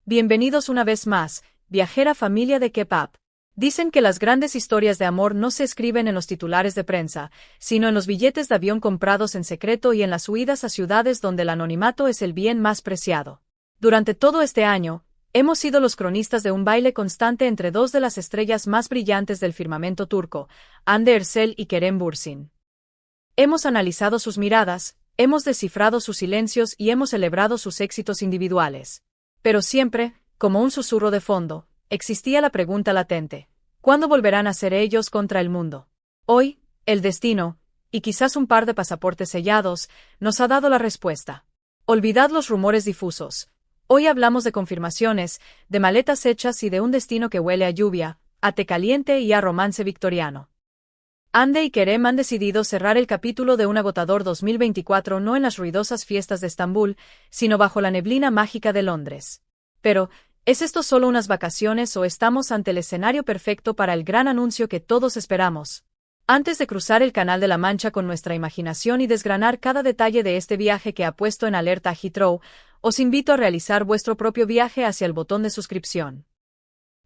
Bienvenidos una vez más, viajera familia de K-pop. Dicen que las grandes historias de amor no se escriben en los titulares de prensa, sino en los billetes de avión comprados en secreto y en las huidas a ciudades donde el anonimato es el bien más preciado. Durante todo este año, hemos sido los cronistas de un baile constante entre dos de las estrellas más brillantes del firmamento turco, Hande Erçel y Kerem Bürsin. Hemos analizado sus miradas, hemos descifrado sus silencios y hemos celebrado sus éxitos individuales. Pero siempre, como un susurro de fondo, existía la pregunta latente: ¿cuándo volverán a ser ellos contra el mundo? Hoy, el destino, y quizás un par de pasaportes sellados, nos ha dado la respuesta. Olvidad los rumores difusos. Hoy hablamos de confirmaciones, de maletas hechas y de un destino que huele a lluvia, a té caliente y a romance victoriano. Hande y Kerem han decidido cerrar el capítulo de un agotador 2024 no en las ruidosas fiestas de Estambul, sino bajo la neblina mágica de Londres. Pero, ¿es esto solo unas vacaciones o estamos ante el escenario perfecto para el gran anuncio que todos esperamos? Antes de cruzar el Canal de la Mancha con nuestra imaginación y desgranar cada detalle de este viaje que ha puesto en alerta a Heathrow, os invito a realizar vuestro propio viaje hacia el botón de suscripción.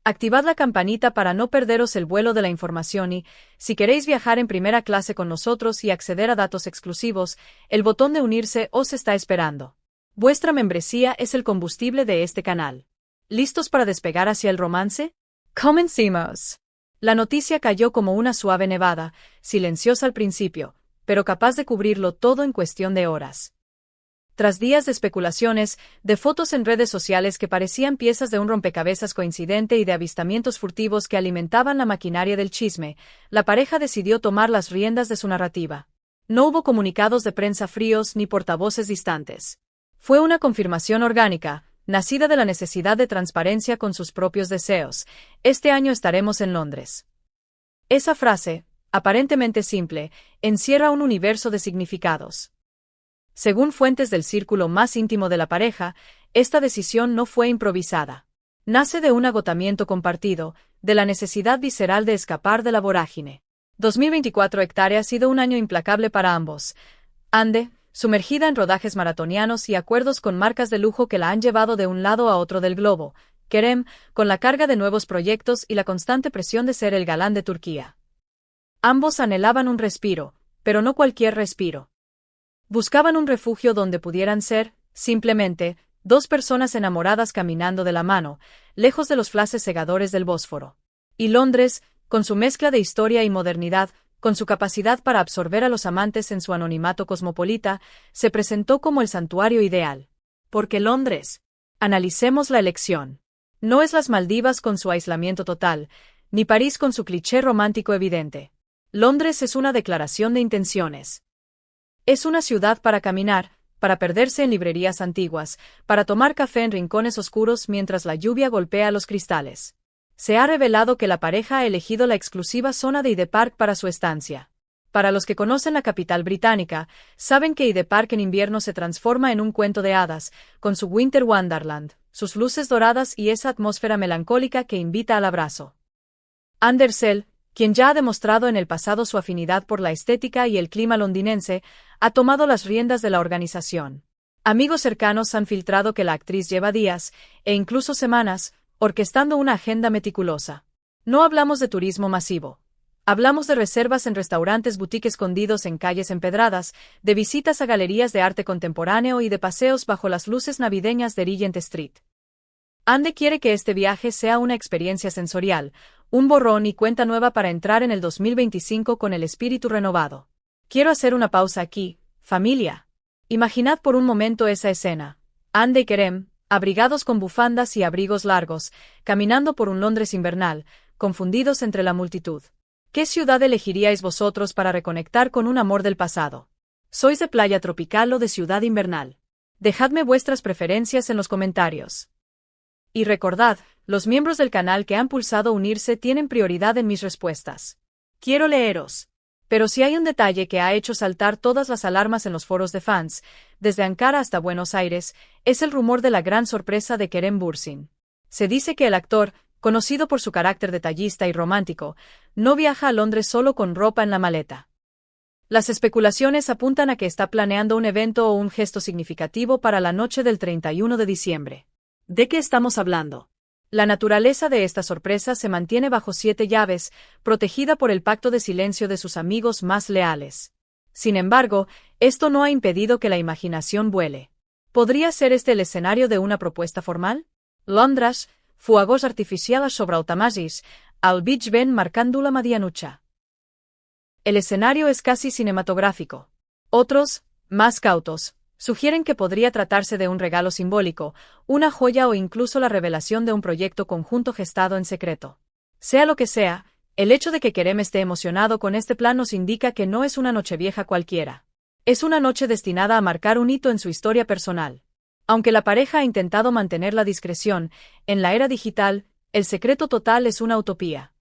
Activad la campanita para no perderos el vuelo de la información y, si queréis viajar en primera clase con nosotros y acceder a datos exclusivos, el botón de unirse os está esperando. Vuestra membresía es el combustible de este canal. ¿Listos para despegar hacia el romance? ¡Comencemos! La noticia cayó como una suave nevada, silenciosa al principio, pero capaz de cubrirlo todo en cuestión de horas. Tras días de especulaciones, de fotos en redes sociales que parecían piezas de un rompecabezas coincidente y de avistamientos furtivos que alimentaban la maquinaria del chisme, la pareja decidió tomar las riendas de su narrativa. No hubo comunicados de prensa fríos ni portavoces distantes. Fue una confirmación orgánica, nacida de la necesidad de transparencia con sus propios deseos. Este año estaremos en Londres. Esa frase, aparentemente simple, encierra un universo de significados. Según fuentes del círculo más íntimo de la pareja, esta decisión no fue improvisada. Nace de un agotamiento compartido, de la necesidad visceral de escapar de la vorágine. 2024 ha sido un año implacable para ambos. Hande, sumergida en rodajes maratonianos y acuerdos con marcas de lujo que la han llevado de un lado a otro del globo. Kerem, con la carga de nuevos proyectos y la constante presión de ser el galán de Turquía. Ambos anhelaban un respiro, pero no cualquier respiro. Buscaban un refugio donde pudieran ser, simplemente, dos personas enamoradas caminando de la mano, lejos de los flashes cegadores del Bósforo. Y Londres, con su mezcla de historia y modernidad, con su capacidad para absorber a los amantes en su anonimato cosmopolita, se presentó como el santuario ideal. Porque Londres. Analicemos la elección. No es las Maldivas con su aislamiento total, ni París con su cliché romántico evidente. Londres es una declaración de intenciones. Es una ciudad para caminar, para perderse en librerías antiguas, para tomar café en rincones oscuros mientras la lluvia golpea los cristales. Se ha revelado que la pareja ha elegido la exclusiva zona de Hyde Park para su estancia. Para los que conocen la capital británica, saben que Hyde Park en invierno se transforma en un cuento de hadas, con su Winter Wonderland, sus luces doradas y esa atmósfera melancólica que invita al abrazo. Hande Erçel, quien ya ha demostrado en el pasado su afinidad por la estética y el clima londinense, ha tomado las riendas de la organización. Amigos cercanos han filtrado que la actriz lleva días, e incluso semanas, orquestando una agenda meticulosa. No hablamos de turismo masivo. Hablamos de reservas en restaurantes boutique escondidos en calles empedradas, de visitas a galerías de arte contemporáneo y de paseos bajo las luces navideñas de Regent Street. Hande quiere que este viaje sea una experiencia sensorial, un borrón y cuenta nueva para entrar en el 2025 con el espíritu renovado. Quiero hacer una pausa aquí, familia. Imaginad por un momento esa escena. Hande y Kerem, abrigados con bufandas y abrigos largos, caminando por un Londres invernal, confundidos entre la multitud. ¿Qué ciudad elegiríais vosotros para reconectar con un amor del pasado? ¿Sois de playa tropical o de ciudad invernal? Dejadme vuestras preferencias en los comentarios. Y recordad, los miembros del canal que han pulsado unirse tienen prioridad en mis respuestas. Quiero leeros. Pero si hay un detalle que ha hecho saltar todas las alarmas en los foros de fans, desde Ankara hasta Buenos Aires, es el rumor de la gran sorpresa de Kerem Bürsin. Se dice que el actor, conocido por su carácter detallista y romántico, no viaja a Londres solo con ropa en la maleta. Las especulaciones apuntan a que está planeando un evento o un gesto significativo para la noche del 31 de diciembre. ¿De qué estamos hablando? La naturaleza de esta sorpresa se mantiene bajo 7 llaves, protegida por el pacto de silencio de sus amigos más leales. Sin embargo, esto no ha impedido que la imaginación vuele. ¿Podría ser este el escenario de una propuesta formal? Londres, fuegos artificiales sobre Altamasis, al Big Ben marcando la medianoche. El escenario es casi cinematográfico. Otros, más cautos, sugieren que podría tratarse de un regalo simbólico, una joya o incluso la revelación de un proyecto conjunto gestado en secreto. Sea lo que sea, el hecho de que Kerem esté emocionado con este plan nos indica que no es una nochevieja cualquiera. Es una noche destinada a marcar un hito en su historia personal. Aunque la pareja ha intentado mantener la discreción, en la era digital, el secreto total es una utopía.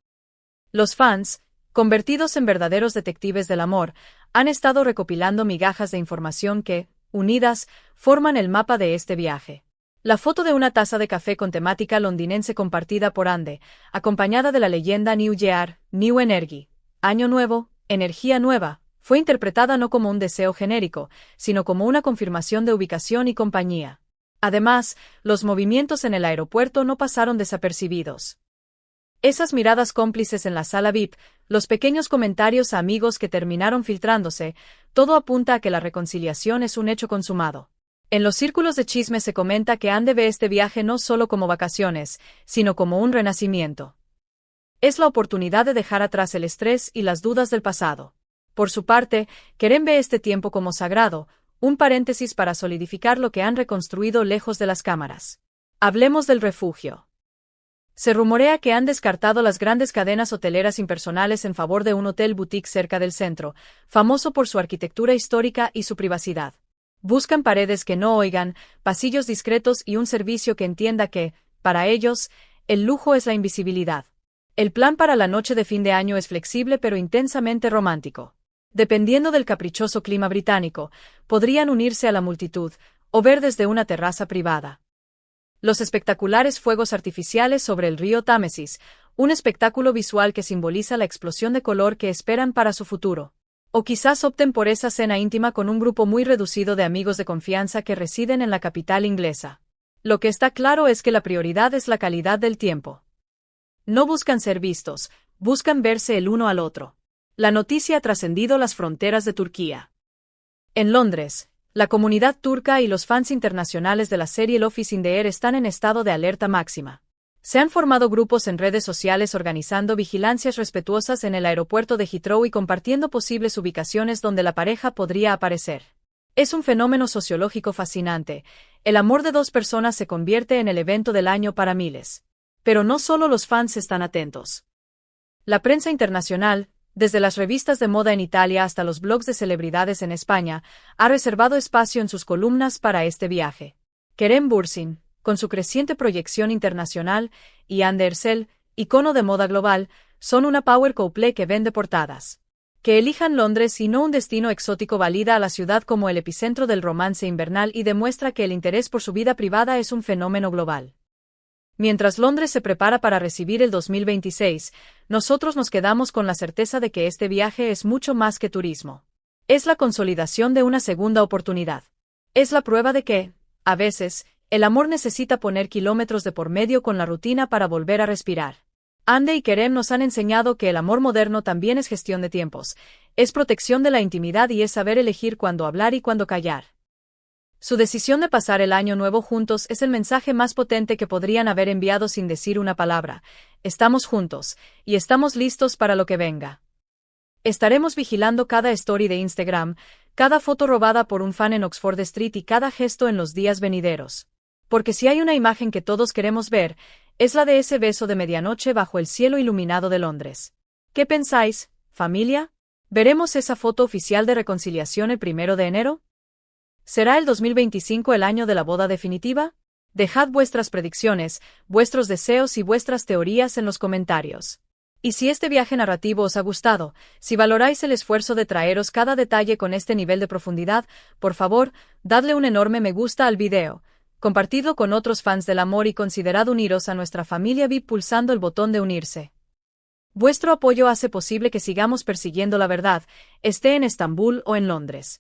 Los fans, convertidos en verdaderos detectives del amor, han estado recopilando migajas de información que, unidas, forman el mapa de este viaje. La foto de una taza de café con temática londinense compartida por Ande, acompañada de la leyenda New Year, New Energy, Año Nuevo, Energía Nueva, fue interpretada no como un deseo genérico, sino como una confirmación de ubicación y compañía. Además, los movimientos en el aeropuerto no pasaron desapercibidos. Esas miradas cómplices en la sala VIP, los pequeños comentarios a amigos que terminaron filtrándose, todo apunta a que la reconciliación es un hecho consumado. En los círculos de chisme se comenta que Ande ve este viaje no solo como vacaciones, sino como un renacimiento. Es la oportunidad de dejar atrás el estrés y las dudas del pasado. Por su parte, Kerem ve este tiempo como sagrado, un paréntesis para solidificar lo que han reconstruido lejos de las cámaras. Hablemos del refugio. Se rumorea que han descartado las grandes cadenas hoteleras impersonales en favor de un hotel boutique cerca del centro, famoso por su arquitectura histórica y su privacidad. Buscan paredes que no oigan, pasillos discretos y un servicio que entienda que, para ellos, el lujo es la invisibilidad. El plan para la noche de fin de año es flexible pero intensamente romántico. Dependiendo del caprichoso clima británico, podrían unirse a la multitud, o ver desde una terraza privada. Los espectaculares fuegos artificiales sobre el río Támesis, un espectáculo visual que simboliza la explosión de color que esperan para su futuro. O quizás opten por esa cena íntima con un grupo muy reducido de amigos de confianza que residen en la capital inglesa. Lo que está claro es que la prioridad es la calidad del tiempo. No buscan ser vistos, buscan verse el uno al otro. La noticia ha trascendido las fronteras de Turquía. En Londres, la comunidad turca y los fans internacionales de la serie Love is in the Air están en estado de alerta máxima. Se han formado grupos en redes sociales organizando vigilancias respetuosas en el aeropuerto de Heathrow y compartiendo posibles ubicaciones donde la pareja podría aparecer. Es un fenómeno sociológico fascinante. El amor de dos personas se convierte en el evento del año para miles. Pero no solo los fans están atentos. La prensa internacional, desde las revistas de moda en Italia hasta los blogs de celebridades en España, ha reservado espacio en sus columnas para este viaje. Kerem Bürsin, con su creciente proyección internacional, y Hande Erçel, icono de moda global, son una power couple que vende portadas. Que elijan Londres y no un destino exótico valida a la ciudad como el epicentro del romance invernal y demuestra que el interés por su vida privada es un fenómeno global. Mientras Londres se prepara para recibir el 2026, nosotros nos quedamos con la certeza de que este viaje es mucho más que turismo. Es la consolidación de una segunda oportunidad. Es la prueba de que, a veces, el amor necesita poner kilómetros de por medio con la rutina para volver a respirar. Ande y Kerem nos han enseñado que el amor moderno también es gestión de tiempos, es protección de la intimidad y es saber elegir cuándo hablar y cuándo callar. Su decisión de pasar el año nuevo juntos es el mensaje más potente que podrían haber enviado sin decir una palabra. Estamos juntos, y estamos listos para lo que venga. Estaremos vigilando cada story de Instagram, cada foto robada por un fan en Oxford Street y cada gesto en los días venideros. Porque si hay una imagen que todos queremos ver, es la de ese beso de medianoche bajo el cielo iluminado de Londres. ¿Qué pensáis, familia? ¿Veremos esa foto oficial de reconciliación el 1 de enero? ¿Será el 2025 el año de la boda definitiva? Dejad vuestras predicciones, vuestros deseos y vuestras teorías en los comentarios. Y si este viaje narrativo os ha gustado, si valoráis el esfuerzo de traeros cada detalle con este nivel de profundidad, por favor, dadle un enorme me gusta al video, compartidlo con otros fans del amor y considerad uniros a nuestra familia VIP pulsando el botón de unirse. Vuestro apoyo hace posible que sigamos persiguiendo la verdad, esté en Estambul o en Londres.